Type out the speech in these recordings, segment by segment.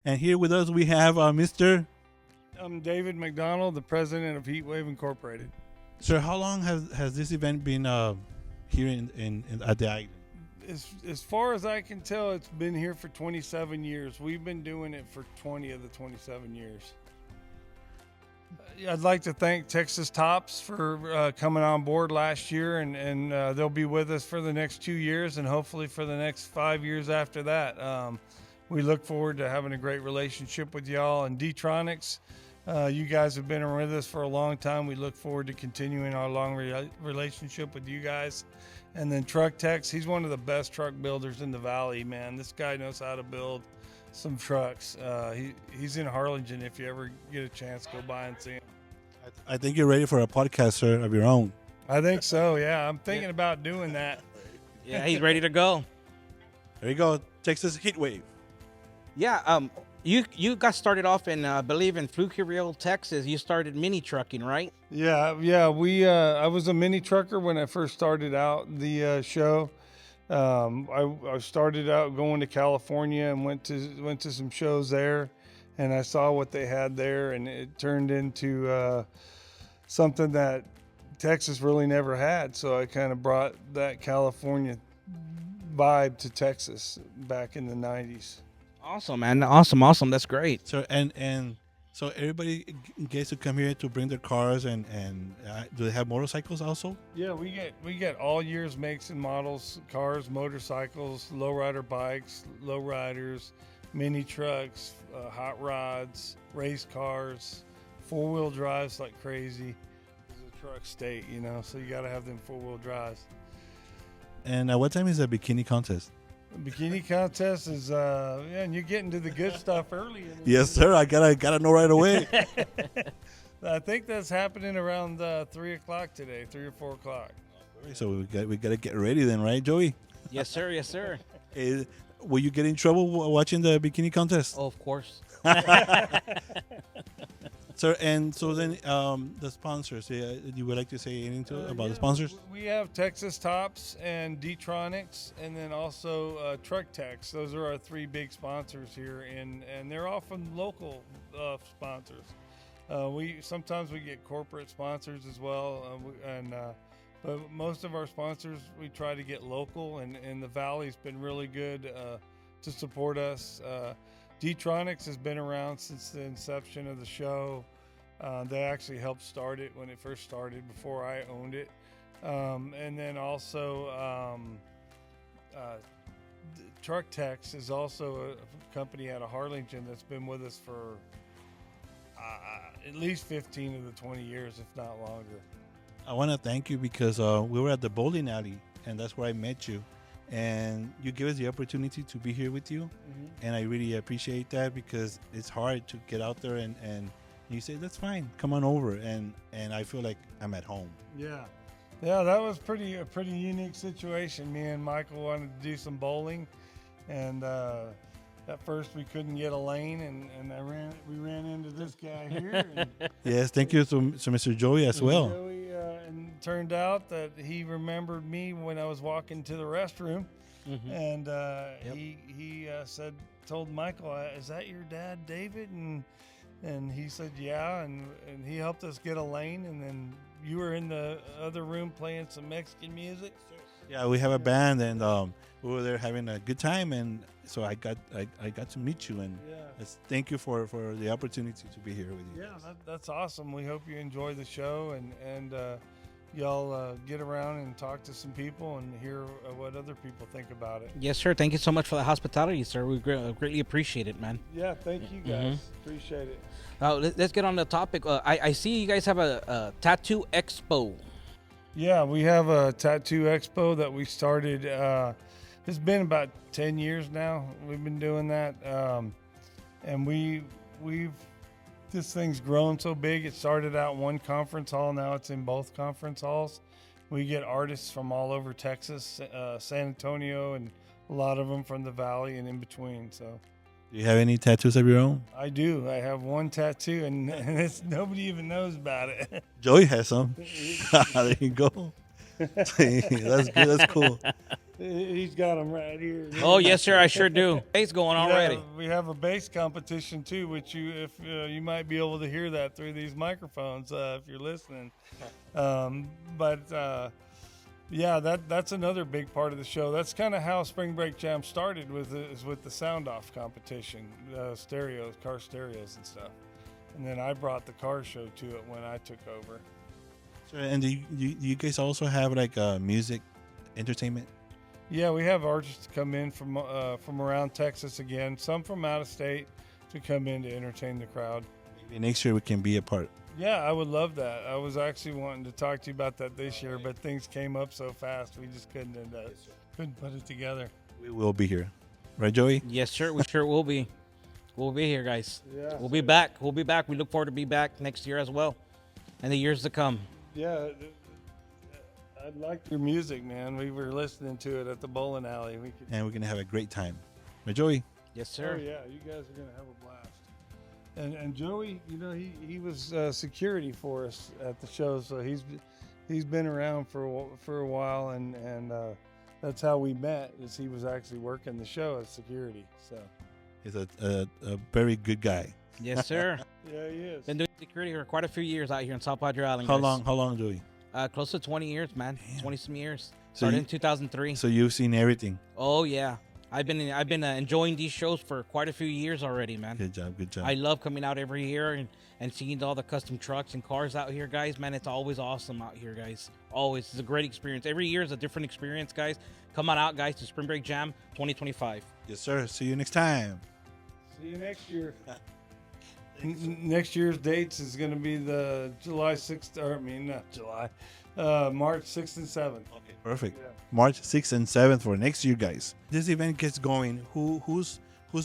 And here with us we have Mr. I'm David MacDonald, the president of Heatwave Incorporated. Sir. How long has this event been here in at the island? As far as I can tell, it's been here for 27 years. We've been doing it for 20 of the 27 years. I'd like to thank Texas Tops for coming on board last year, and they'll be with us for the next 2 years and hopefully for the next 5 years after that. We look forward to having a great relationship with y'all. And D-Tronics, you guys have been with us for a long time. We look forward to continuing our long relationship with you guys. And then Truck Tex, he's one of the best truck builders in the Valley, man. This guy knows how to build some trucks. He's in Harlingen. If you ever get a chance, go by and see him. I think you're ready for a podcast, sir, of your own. I think so, yeah. I'm thinking about doing that. Yeah, he's ready to go. There you go, Texas Heatwave. Yeah, you got started off in, I believe, in Flukerville, Texas. You started mini trucking, right? Yeah. I was a mini trucker when I first started out the show. I started out going to California and went to some shows there, and I saw what they had there, and it turned into something that Texas really never had. So I kind of brought that California vibe to Texas back in the 90s. Awesome, man. Awesome. That's great. So and so everybody gets to come here to bring their cars and do they have motorcycles also? Yeah, we get all years, makes and models, cars, motorcycles, lowrider bikes, lowriders, mini trucks, hot rods, race cars, 4-wheel drives like crazy. It's a truck state, so you got to have them 4-wheel drives. And what time is the bikini contest? The bikini contest is, and you're getting to the good stuff early. Yes, sir. I gotta know right away. I think that's happening around 3 o'clock today, 3 or 4 o'clock. So we gotta get ready then, right, Joey? Yes, sir. Yes, sir. Will you get in trouble watching the bikini contest? Oh, of course. Sir, and so then the sponsors, you would like to say anything about the sponsors? We have Texas Tops and D-Tronics, and then also Truck Tex. Those are our 3 big sponsors here, and they're often local sponsors. Sometimes we get corporate sponsors as well, but most of our sponsors we try to get local, and the Valley's been really good to support us. D-Tronics has been around since the inception of the show. They actually helped start it when it first started before I owned it. And then also Truck Tex is also a company out of Harlingen that's been with us for at least 15 of the 20 years, if not longer. I want to thank you because we were at the bowling alley, and that's where I met you. And you give us the opportunity to be here with you. Mm-hmm. And I really appreciate that because it's hard to get out there and you say, that's fine, come on over. And I feel like I'm at home. Yeah, that was a pretty unique situation. Me and Michael wanted to do some bowling, and at first we couldn't get a lane, and we ran into this guy here. And yes, thank you to Mr. Joey as well. Joey, and it turned out that he remembered me when I was walking to the restroom, mm-hmm. and he told Michael, "Is that your dad, David?" And he said, "Yeah," and he helped us get a lane, and then you were in the other room playing some Mexican music. Yeah, we have a band, and we were there having a good time, and so I got to meet you, and thank you for the opportunity to be here with you. Yeah, that's awesome. We hope you enjoy the show, and y'all get around and talk to some people and hear what other people think about it. Yes, sir. Thank you so much for the hospitality, sir. We greatly appreciate it, man. Yeah, thank you guys. Mm-hmm. Appreciate it. Let's get on the topic. I see you guys have a tattoo expo. Yeah, we have a tattoo expo that we started. It's been about 10 years now. We've been doing that, and we've this thing's grown so big. It started out in one conference hall. Now it's in both conference halls. We get artists from all over Texas, San Antonio, and a lot of them from the Valley and in between. So, do you have any tattoos of your own? I do. I have one tattoo, and it's, nobody even knows about it. Joey has some. There you go. That's good. That's cool. He's got them right here. Oh, yes, sir, I sure do. Bass going already. Yeah, we have a bass competition too, which you might be able to hear that through these microphones if you're listening. Yeah, that's another big part of the show. That's kind of how Spring Break Jam started with the sound off competition, stereos, car stereos and stuff. And then I brought the car show to it when I took over. So, and do you guys also have like music entertainment? Yeah, we have artists come in from around Texas again, some from out of state to come in to entertain the crowd. Maybe next year we can be a part. Yeah, I would love that. I was actually wanting to talk to you about that this year, but things came up so fast we just couldn't put it together. We will be here, right, Joey? Yes, sir. We sure will be. We'll be here, guys. Yeah, we'll be back. We'll be back. We look forward to be back next year as well, and the years to come. Yeah, I liked your music, man. We were listening to it at the bowling alley. And we're gonna have a great time, right, Joey? Yes, sir. Oh yeah, you guys are gonna have a blast. And Joey, you know, he was security for us at the show, so he's been around for a while, and that's how we met. Is he was actually working the show as security. So He's a very good guy. Yes, sir. yeah, he is. Been doing security for quite a few years out here in South Padre Island. How guys. long, Joey? Close to 20 years, man. Damn. 20-some years. So Started in 2003. So you've seen everything. Oh yeah, I've been enjoying these shows for quite a few years already, man. Good job, good job. I love coming out every year and seeing all the custom trucks and cars out here, guys. Man, it's always awesome out here, guys. Always. It's a great experience. Every year is a different experience, guys. Come on out, guys, to Spring Break Jam 2025. Yes, sir. See you next time. See you next year. Next year's dates is going to be the July 6th, or I mean, not July, March 6th and 7th. Okay, perfect. Yeah. March 6th and 7th for next year, guys. This event gets going. Who's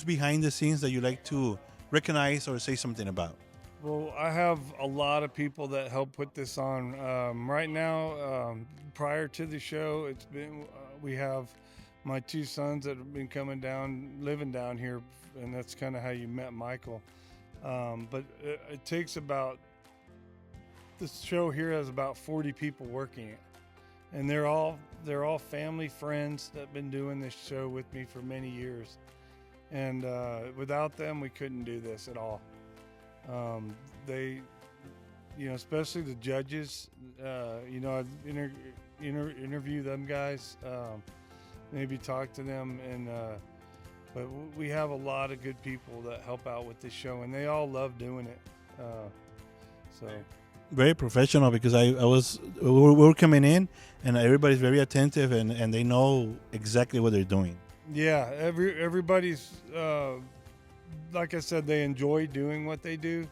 behind the scenes that you like to recognize or say something about? Well, I have a lot of people that help put this on. Right now, prior to the show, it's been we have my two sons that have been coming down, living down here, and that's kind of how you met Michael. But it takes about, this show here has about 40 people working it, and they're all family friends that have been doing this show with me for many years, and without them we couldn't do this at all. They, you know, especially the judges, you know, I'd interview them guys, maybe talk to them, and but we have a lot of good people that help out with this show, and they all love doing it. So Very professional, because we were coming in and everybody's very attentive and they know exactly what they're doing. yeah, everybody's like I said, they enjoy doing what they do,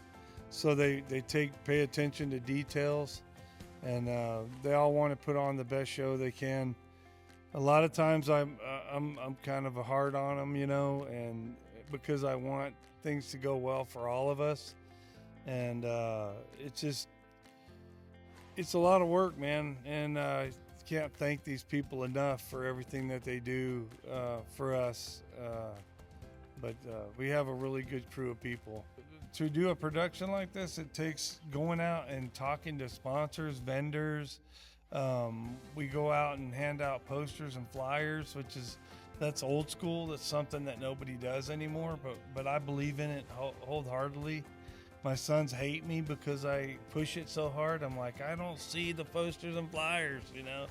so they pay attention to details, and they all want to put on the best show they can. A lot of times I'm kind of a hard on them, you know, and because I want things to go well for all of us, and it's a lot of work, man, and I can't thank these people enough for everything that they do for us. But we have a really good crew of people. To do a production like this, it takes going out and talking to sponsors, vendors. We go out and hand out posters and flyers, that's old school. That's something that nobody does anymore, but I believe in it wholeheartedly. My sons hate me because I push it so hard. I'm like, I don't see the posters and flyers, you know.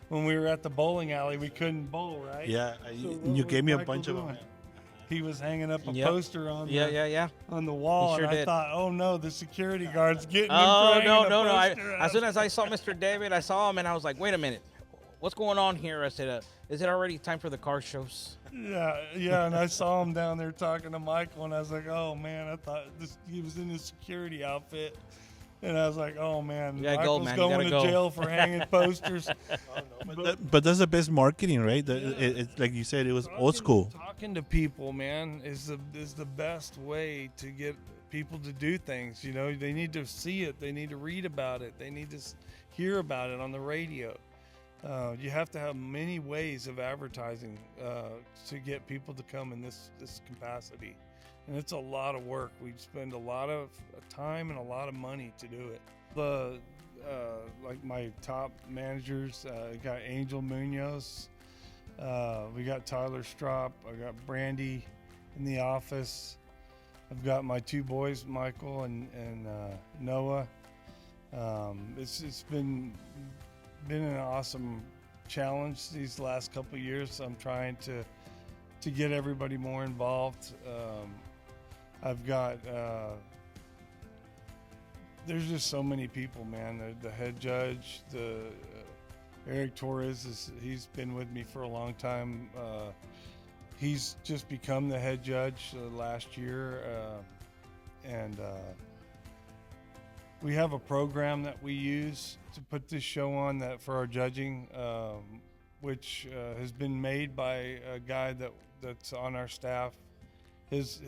When we were at the bowling alley, we couldn't bowl, right? Yeah, So you gave me a Michael bunch of them. doing? He was hanging up a Yep. poster on Yeah. the wall, He sure and I did. thought, oh no, the security guard's getting him Oh, for hanging no. a poster As up. soon as I saw Mr. David, I saw him and I was like, wait a minute. What's going on here? I said, is it already time for the car shows? Yeah, and I saw him down there talking to Michael, and I was like, oh man, I thought he was in his security outfit, and I was like, oh man, You gotta go, Michael's man. You going gotta to go. jail for hanging posters. But that's the best marketing, right? It's like you said, it was old school. Talking to people, man, is the best way to get people to do things. You know, they need to see it, they need to read about it, they need to hear about it on the radio. You have to have many ways of advertising to get people to come in this capacity, and it's a lot of work. We spend a lot of time and a lot of money to do it. Like my top managers, got Angel Munoz, We got Tyler Strop. I got Brandy in the office. I've got my 2 boys, Michael and Noah. It's been an awesome challenge these last couple of years. I'm trying to get everybody more involved. I've got there's just so many people, man. The head judge, Eric Torres, he's been with me for a long time. He's just become the head judge last year, and we have a program that we use to put this show on that for our judging, which has been made by a guy that's on our staff. His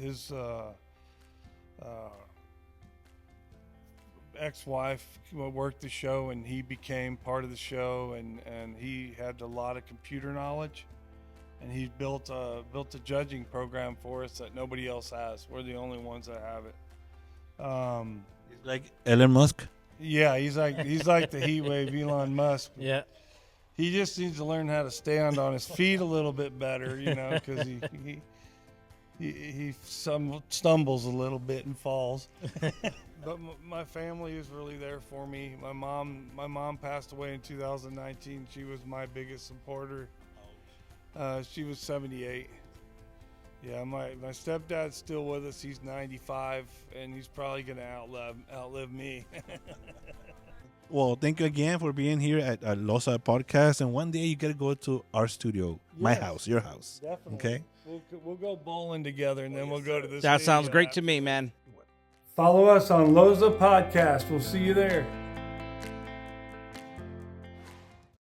ex-wife worked the show, and he became part of the show, and he had a lot of computer knowledge, and he built a judging program for us that nobody else has. We're the only ones that have it. Like Elon Musk. Yeah, he's like the heat wave Elon Musk. Yeah. He just needs to learn how to stand on his feet a little bit better, because he stumbles a little bit and falls. But my family is really there for me. My mom passed away in 2019. She was my biggest supporter. She was 78. Yeah, my stepdad's still with us. He's 95, and he's probably going to outlive me. Well, thank you again for being here at Lozza Podcast. And one day you got to go to our studio, my house, your house. Definitely. Okay? We'll go bowling together, and then we'll go to this. That sounds great to me, man. Follow us on Lozza Podcast. We'll see you there.